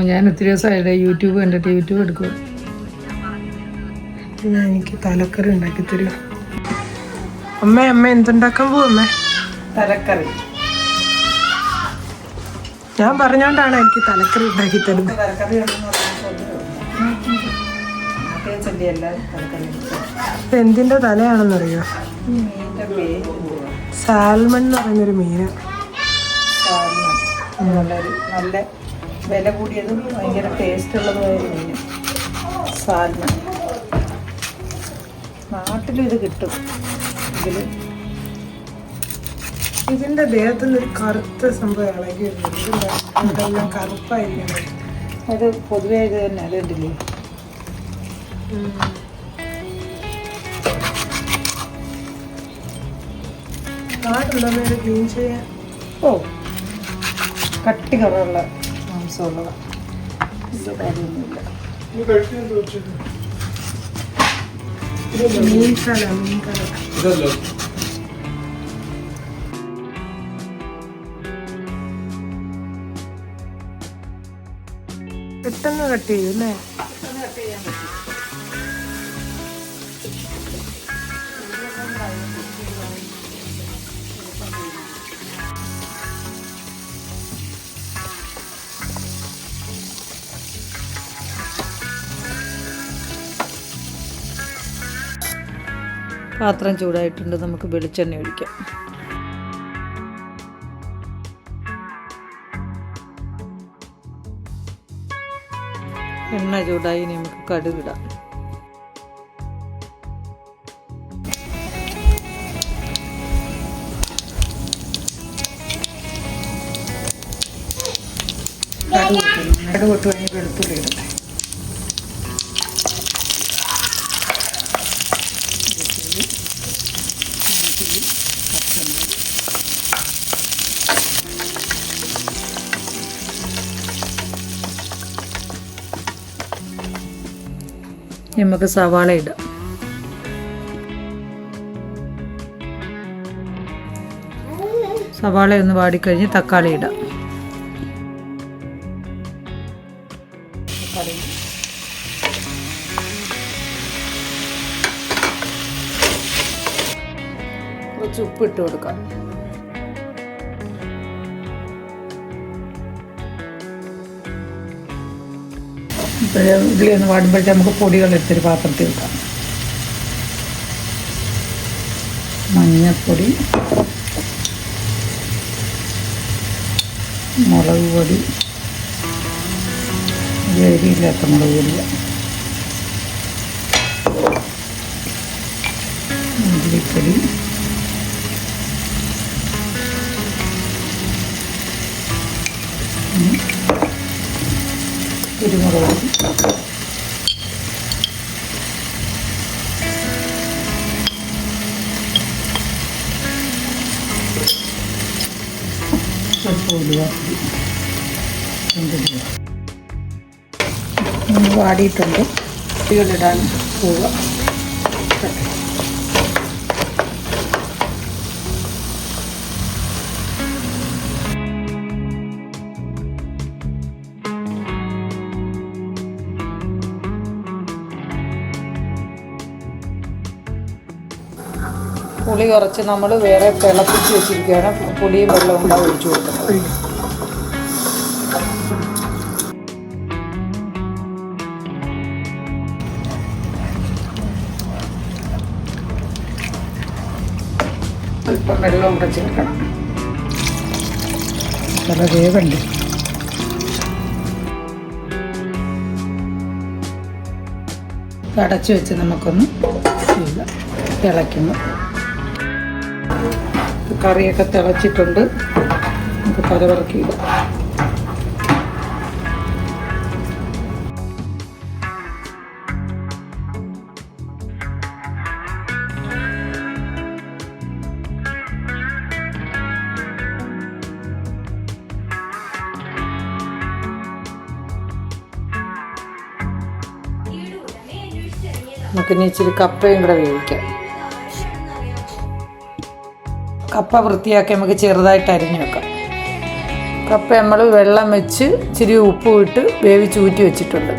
ഞാൻ ഒത്തിരി ദിവസമായില്ലേ യൂട്യൂബ് കണ്ടിട്ട് യൂട്യൂബ് എടുക്കുക. എനിക്ക് തലക്കറി ഉണ്ടാക്കി തരും. അമ്മ എന്തുണ്ടാക്കാൻ പോവും അമ്മേ? തലക്കറി. ഞാൻ പറഞ്ഞോണ്ടാണ് എനിക്ക് തലക്കറി ഉണ്ടാക്കി തരുന്നത്. എന്തിന്റെ തലയാണെന്നറിയോ? സാൽമൺ എന്ന് പറയുന്നൊരു മീന്. നല്ല വില കൂടിയതും ഭയങ്കര ടേസ്റ്റ് ഉള്ളതുമായ മീൻ സാൽമൺ. നാട്ടിലും ഇത് കിട്ടും. ഇതിന്റെ ദേഹത്തുനിന്ന് ഒരു കറുത്ത സംഭവം ഇളകി ഇതെല്ലാം കറുപ്പായിരിക്കണം. അത് പൊതുവേ ഇത് തന്നെ. അത് കണ്ടില്ലേ? നാടുണ്ടോ ക്ലീൻ ചെയ്യാൻ? ഓ, കട്ടി കളറുള്ള മാംസമുള്ളതാണ്. ഇതിൻ്റെ കാര്യമൊന്നുമില്ല. മീൻകല പെട്ടെന്ന് കട്ട് ചെയ്യും അല്ലേ? പാത്രം ചൂടായിട്ടുണ്ട്. നമുക്ക് വെളിച്ചെണ്ണ ഒഴിക്കാം. എണ്ണ ചൂടായി നമുക്ക് കടുകിടാം. കടുക് കഴിഞ്ഞ് വെളുത്തുള്ളി ഇടട്ടെ. നമുക്ക് സവാള ഇടാം. സവാള ഒന്ന് വാടിക്കഴിഞ്ഞ് തക്കാളി ഇടാം. കുറച്ച് ഉപ്പിട്ട് കൊടുക്കാം. ഉള്ളി ഒന്ന് വാടുമ്പോഴത്തെ നമുക്ക് പൊടികൾ എടുത്തൊരു പാത്രത്തിൽ വെക്കാം. മഞ്ഞൾപ്പൊടി, മുളക് പൊടി, എരിയില്ലാത്ത മുളക് പൊടി, മല്ലിപ്പൊടി, കുരുമുളക് പൊടി, വാടിയിട്ടുണ്ട്. കുട്ടികളിടാൻ പോവുക. പുളി കുറച്ച് നമ്മൾ വേറെ തിളപ്പിച്ച് വെച്ചിരിക്കുകയാണ്. പുളിയും വെള്ളവും ഉണ്ടാവും ഒഴിച്ചു കൊടുക്കുന്നത്. അല്പം വെള്ളം കൂടെ ചേർക്കണം. നല്ല വേവുണ്ട്. അടച്ചു വെച്ച് നമുക്കൊന്ന് തിളയ്ക്കുന്നു. കറിയൊക്കെ തിളച്ചിട്ടുണ്ട്. നമുക്ക് തലവറക്കിയിടാം. നമുക്കിനി ഇച്ചിരി കപ്പയും കൂടെ വേവിക്കാം. കപ്പ വൃത്തിയാക്കി നമുക്ക് ചെറുതായിട്ട് അരിഞ്ഞു വെക്കാം. കപ്പ നമ്മൾ വെള്ളം വെച്ച് ഇച്ചിരി ഉപ്പ് ഇട്ട് വേവിച്ച് ഊറ്റി വെച്ചിട്ടുണ്ട്.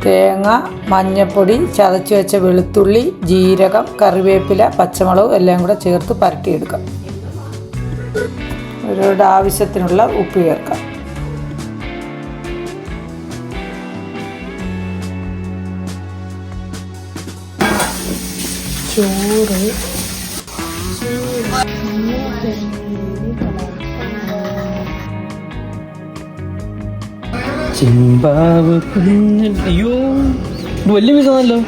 തേങ്ങ, മഞ്ഞൾപ്പൊടി, ചതച്ച് വെച്ച വെളുത്തുള്ളി, ജീരകം, കറിവേപ്പില, പച്ചമുളക് എല്ലാം കൂടെ ചേർത്ത് പരട്ടിയെടുക്കാം. ഓരോരുടെ ആവശ്യത്തിനുള്ള ഉപ്പ് ചേർക്കാം. ചോറ്, ചിമ്പാവ് കുഞ്ഞ്. അയ്യോ ഇത് വലിയ പീസാണല്ലോ.